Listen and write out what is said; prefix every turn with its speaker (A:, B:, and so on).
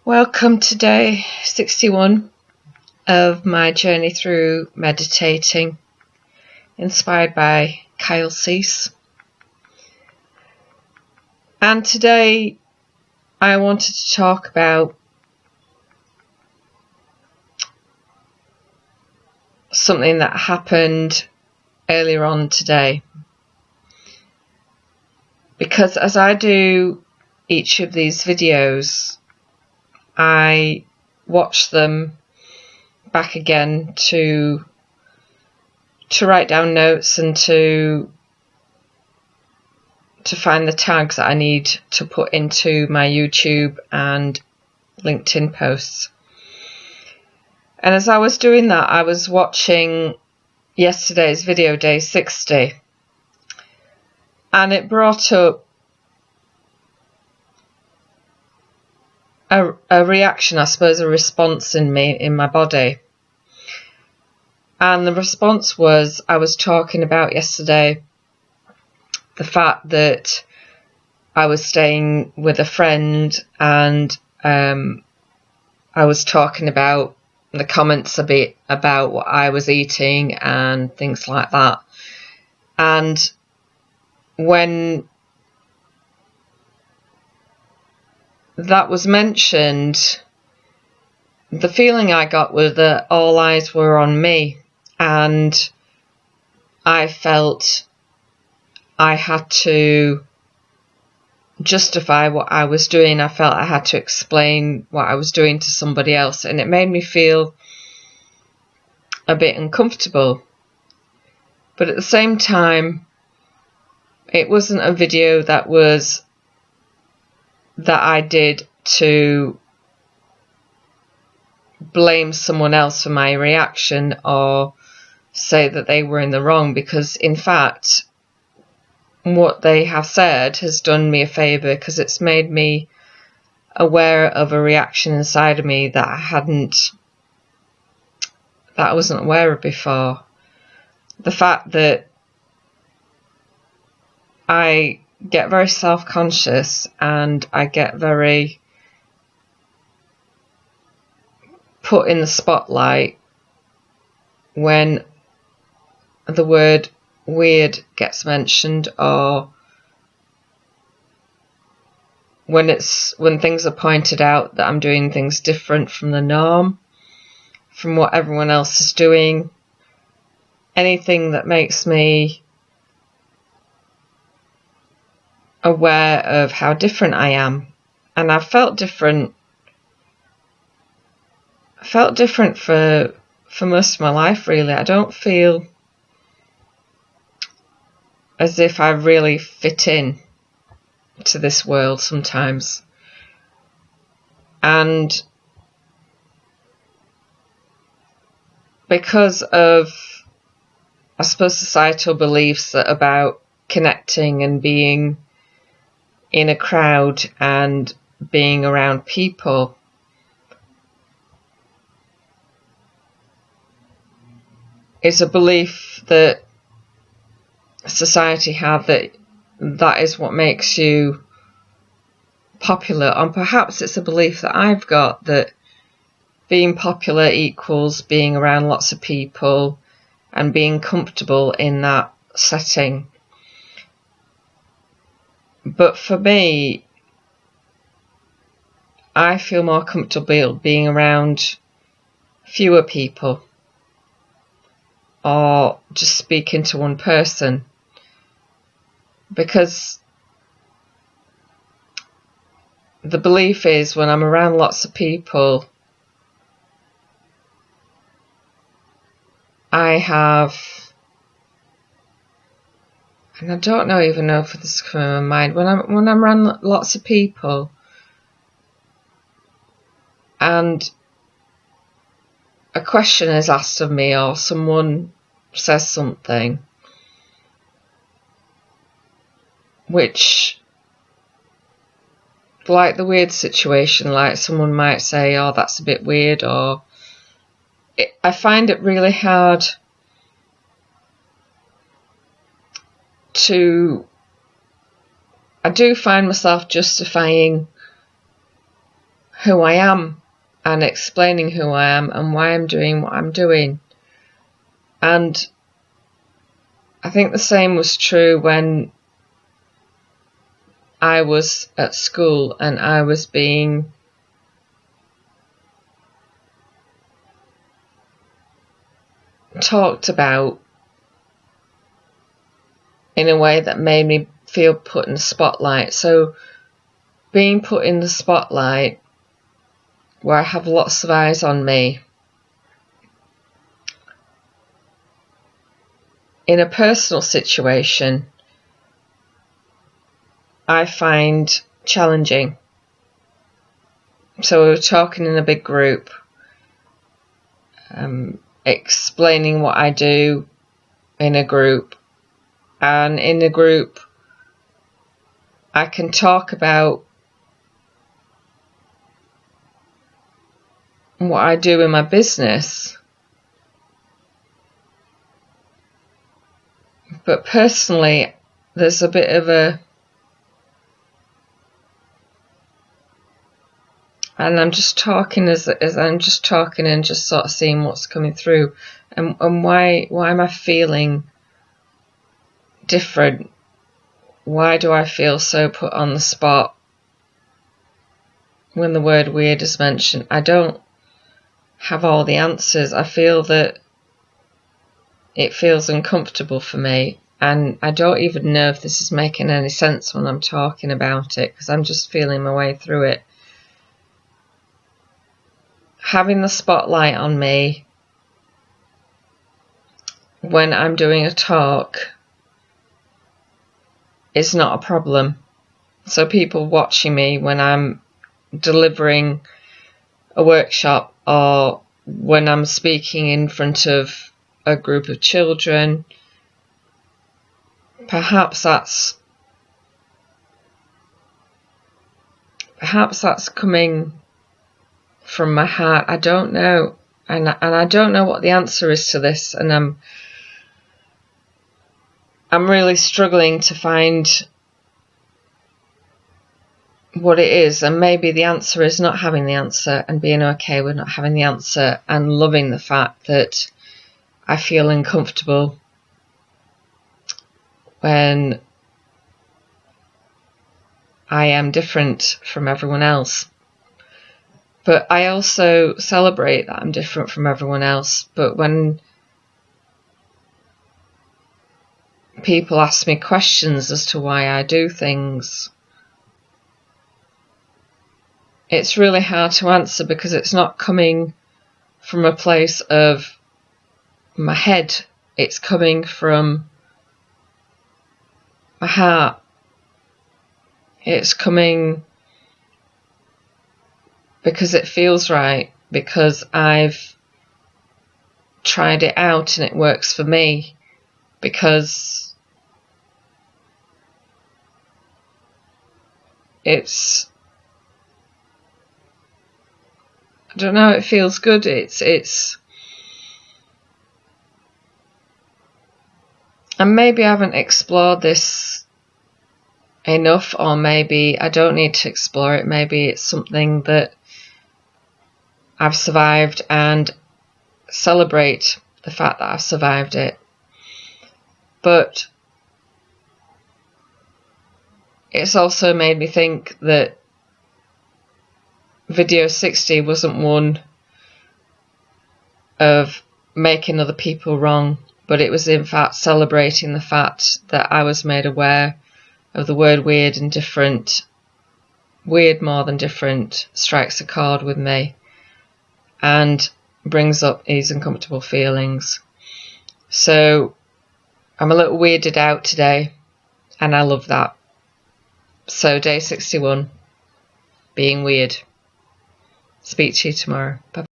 A: Welcome to day 61 of my journey through meditating, inspired by Kyle Cease. And today I wanted to talk about something that happened earlier on today. Because as I do each of these videos, I watch them back again to write down notes and to find the tags that I need to put into my YouTube and LinkedIn posts. And as I was doing that, I was watching yesterday's video, day 60, and it brought up a reaction, I suppose, a response in me, in my body. And the response was, I was talking about yesterday the fact that I was staying with a friend, and I was talking about the comments a bit about what I was eating and things like that. And when that was mentioned, the feeling I got was that all eyes were on me, and I felt I had to justify what I was doing. I felt I had to explain what I was doing to somebody else, and it made me feel a bit uncomfortable. But at the same time, it wasn't a video that I did to blame someone else for my reaction or say that they were in the wrong, because in fact what they have said has done me a favour, because it's made me aware of a reaction inside of me that I wasn't aware of before. The fact that I get very self-conscious and I get very put in the spotlight when the word weird gets mentioned, or when things are pointed out that I'm doing things different from the norm, from what everyone else is doing. Anything that makes me aware of how different I am. And I felt different for most of my life, really. I don't feel as if I really fit in to this world sometimes. And because of, I suppose, societal beliefs about connecting and being in a crowd and being around people, is a belief that society have that is what makes you popular. And perhaps it's a belief that I've got, that being popular equals being around lots of people and being comfortable in that setting. But for me, I feel more comfortable being around fewer people, or just speaking to one person, because the belief is when I'm around lots of people, I have, and I don't even know if this is coming in my mind, when I'm around lots of people and a question is asked of me, or someone says something which, like the weird situation, like someone might say, oh, that's a bit weird, or I find it really hard I do find myself justifying who I am and explaining who I am and why I'm doing what I'm doing. And I think the same was true when I was at school and I was being talked about in a way that made me feel put in the spotlight. So being put in the spotlight where I have lots of eyes on me in a personal situation, I find challenging. So we were talking in a big group, explaining what I do in a group, and in a group I can talk about what I do in my business, but personally there's a bit of a, and I'm just talking as I'm just talking and just sort of seeing what's coming through, and why am I feeling different? Why do I feel so put on the spot when the word weird is mentioned? I don't have all the answers. I feel that it feels uncomfortable for me, and I don't even know if this is making any sense when I'm talking about it, because I'm just feeling my way through it. Having the spotlight on me when I'm doing a talk is not a problem. So people watching me when I'm delivering a workshop or when I'm speaking in front of a group of children, perhaps that's coming from my heart. I don't know, and I don't know what the answer is to this, and I'm really struggling to find what it is. And maybe the answer is not having the answer and being okay with not having the answer, and loving the fact that I feel uncomfortable when I am different from everyone else. But I also celebrate that I'm different from everyone else. But when people ask me questions as to why I do things, it's really hard to answer, because it's not coming from a place of my head. It's coming from my heart. It's coming because it feels right, because I've tried it out and it works for me, because it's, I don't know, it feels good. It's and maybe I haven't explored this enough, or maybe I don't need to explore it. Maybe it's something that I've survived, and celebrate the fact that I've survived it. But it's also made me think that video 60 wasn't one of making other people wrong, but it was in fact celebrating the fact that I was made aware of the word weird and different. Weird more than different strikes a chord with me and brings up these uncomfortable feelings. So I'm a little weirded out today, and I love that. So day 61, being weird. Speak to you tomorrow. Bye.